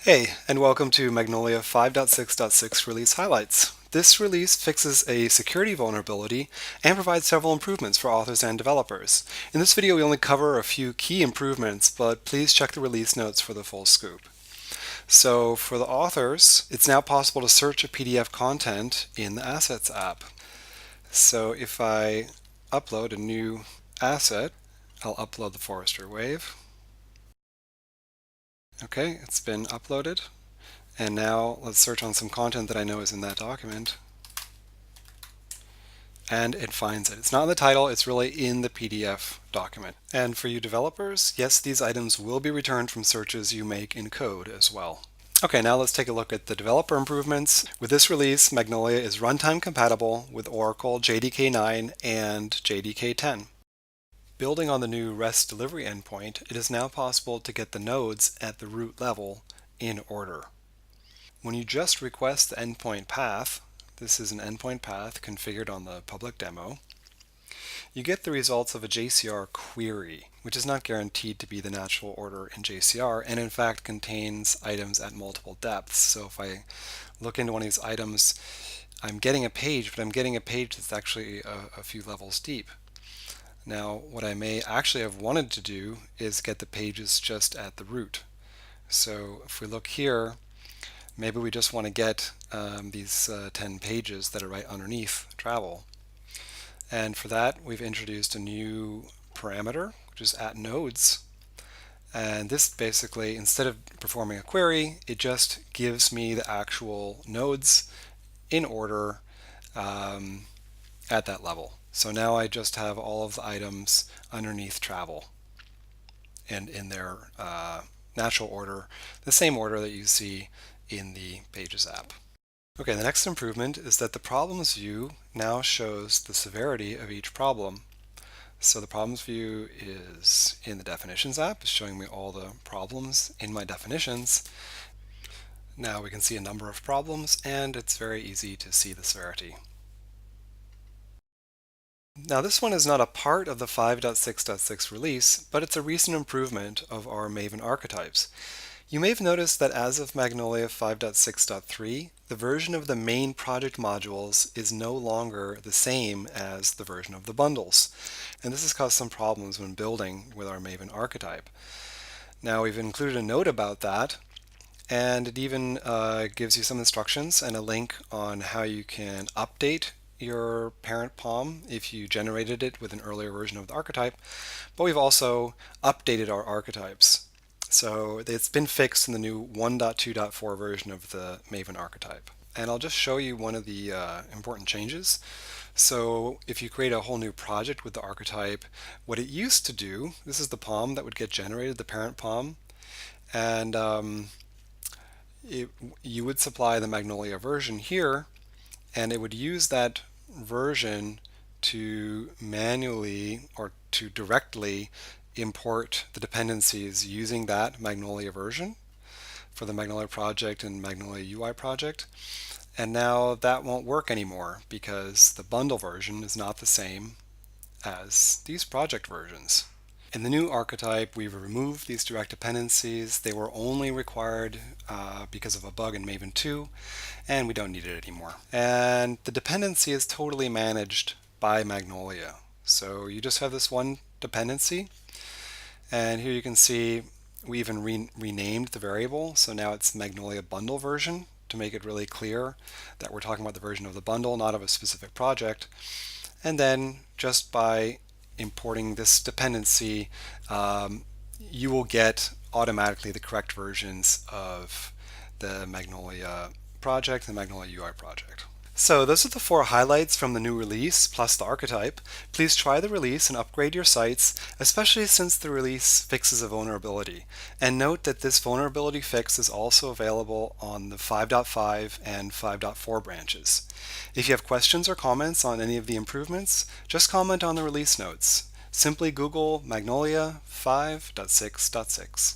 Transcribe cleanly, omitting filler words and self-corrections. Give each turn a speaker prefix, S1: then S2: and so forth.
S1: Hey, and welcome to Magnolia 5.6.6 release highlights. This release fixes a security vulnerability and provides several improvements for authors and developers. In this video, we only cover a few key improvements, but please check the release notes for the full scoop. So for the authors, it's now possible to search a PDF content in the Assets app. So if I upload a new asset, I'll upload the Forester wave. Okay, it's been uploaded. And now let's search on some content that I know is in that document. And it finds it. It's not in the title, it's really in the PDF document. And for you developers, yes, these items will be returned from searches you make in code as well. Okay, now let's take a look at the developer improvements. With this release, Magnolia is runtime compatible with Oracle JDK 9 and JDK 10. Building on the new REST delivery endpoint, it is now possible to get the nodes at the root level in order. When you just request the endpoint path, this is an endpoint path configured on the public demo, you get the results of a JCR query, which is not guaranteed to be the natural order in JCR, and in fact contains items at multiple depths. So if I look into one of these items, I'm getting a page, but I'm getting a page that's actually a few levels deep. Now, what I may actually have wanted to do is get the pages just at the root. So if we look here, maybe we just want to get these 10 pages that are right underneath travel. And for that, we've introduced a new parameter, which is at nodes. And this basically, instead of performing a query, it just gives me the actual nodes in order at that level. So now I just have all of the items underneath travel and in their natural order, the same order that you see in the Pages app. Okay, the next improvement is that the problems view now shows the severity of each problem. So the problems view is in the definitions app, is showing me all the problems in my definitions. Now we can see a number of problems, and it's very easy to see the severity. Now this one is not a part of the 5.6.6 release, but it's a recent improvement of our Maven archetypes. You may have noticed that as of Magnolia 5.6.3, the version of the main project modules is no longer the same as the version of the bundles. And this has caused some problems when building with our Maven archetype. Now we've included a note about that, and it even gives you some instructions and a link on how you can update your parent POM if you generated it with an earlier version of the archetype. But we've also updated our archetypes. So it's been fixed in the new 1.2.4 version of the Maven archetype. And I'll just show you one of the important changes. So if you create a whole new project with the archetype, what it used to do, this is the POM that would get generated, the parent POM, and you would supply the Magnolia version here, and it would use that version to manually or to directly import the dependencies using that Magnolia version for the Magnolia project and Magnolia UI project. And now that won't work anymore because the bundle version is not the same as these project versions. In the new archetype, we've removed these direct dependencies. They were only required because of a bug in Maven 2, and we don't need it anymore. And the dependency is totally managed by Magnolia. So you just have this one dependency, and here you can see we even renamed the variable. So now it's Magnolia bundle version to make it really clear that we're talking about the version of the bundle, not of a specific project. And then just by importing this dependency, you will get automatically the correct versions of the Magnolia project and the Magnolia UI project. So those are the 4 highlights from the new release, plus the archetype. Please try the release and upgrade your sites, especially since the release fixes a vulnerability. And note that this vulnerability fix is also available on the 5.5 and 5.4 branches. If you have questions or comments on any of the improvements, just comment on the release notes. Simply Google Magnolia 5.6.6.